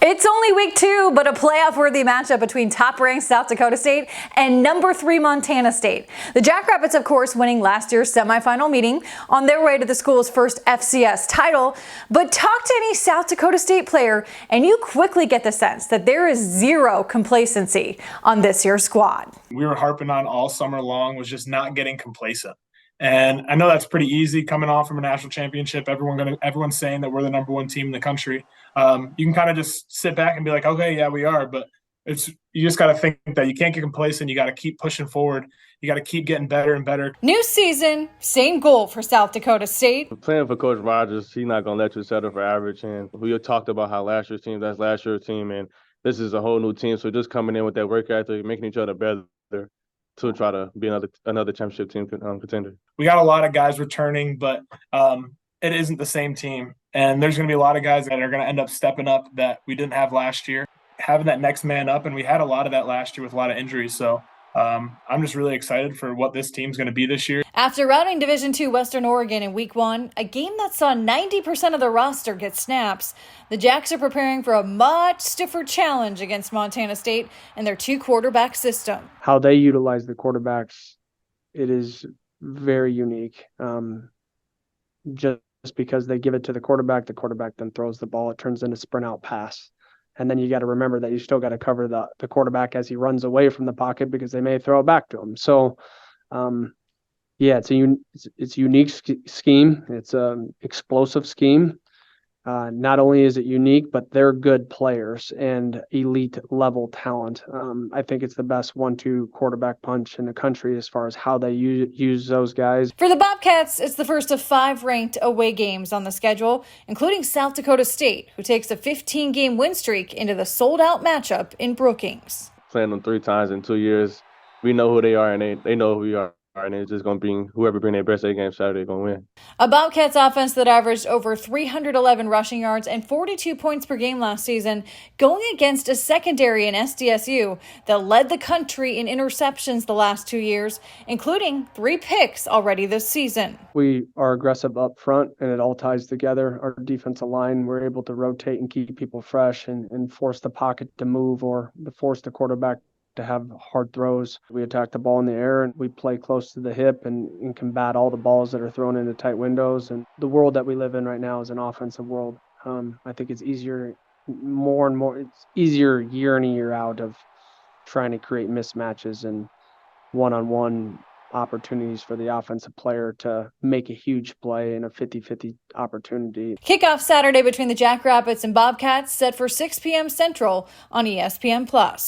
It's only week 2, but a playoff-worthy matchup between top-ranked South Dakota State and number 3 Montana State. The Jackrabbits, of course, winning last year's semifinal meeting on their way to the school's first FCS title. But talk to any South Dakota State player, and you quickly get the sense that there is zero complacency on this year's squad. We were harping on all summer long was just not getting complacent. And I know that's pretty easy coming off from a national championship. Everyone's saying that we're the number 1 team in the country. You can kind of just sit back and be like, okay, yeah, we are. But you just got to think that you can't get complacent. You got to keep pushing forward. You got to keep getting better and better. New season, same goal for South Dakota State. Playing for Coach Rogers, he's not going to let you settle for average. And we talked about how last year's team, that's last year's team. And this is a whole new team. So just coming in with that work ethic, making each other better to try to be another championship team contender. We got a lot of guys returning, but it isn't the same team. And there's going to be a lot of guys that are going to end up stepping up that we didn't have last year, having that next man up. And we had a lot of that last year with a lot of injuries. So I'm just really excited for what this team's going to be this year. After routing Division II Western Oregon in Week 1, a game that saw 90% of the roster get snaps, the Jacks are preparing for a much stiffer challenge against Montana State and their 2-quarterback system. How they utilize the quarterbacks, it is very unique. Just because they give it to the quarterback then throws the ball, it turns into a sprint out pass. And then you got to remember that you still got to cover the quarterback as he runs away from the pocket because they may throw it back to him. So, yeah, it's a unique scheme. It's an explosive scheme. Not only is it unique, but they're good players and elite level talent. I think it's the best 1-2 quarterback punch in the country as far as how they use those guys. For the Bobcats, it's the first of 5 ranked away games on the schedule, including South Dakota State, who takes a 15-game win streak into the sold-out matchup in Brookings. Playing them 3 times in 2 years, we know who they are, and they know who we are. And it's just going to be whoever bring their best A game Saturday going to win. A Bobcats offense that averaged over 311 rushing yards and 42 points per game last season, going against a secondary in SDSU that led the country in interceptions the last 2 years, including 3 picks already this season. We are aggressive up front, and it all ties together. Our defensive line, we're able to rotate and keep people fresh and force the pocket to move or to force the quarterback to have hard throws. We attack the ball in the air and we play close to the hip and combat all the balls that are thrown into tight windows. And the world that we live in right now is an offensive world. I think it's easier, more and more, it's easier year in and year out of trying to create mismatches and one-on-one opportunities for the offensive player to make a huge play in a 50-50 opportunity. Kickoff Saturday between the Jackrabbits and Bobcats set for 6 p.m. Central on ESPN+.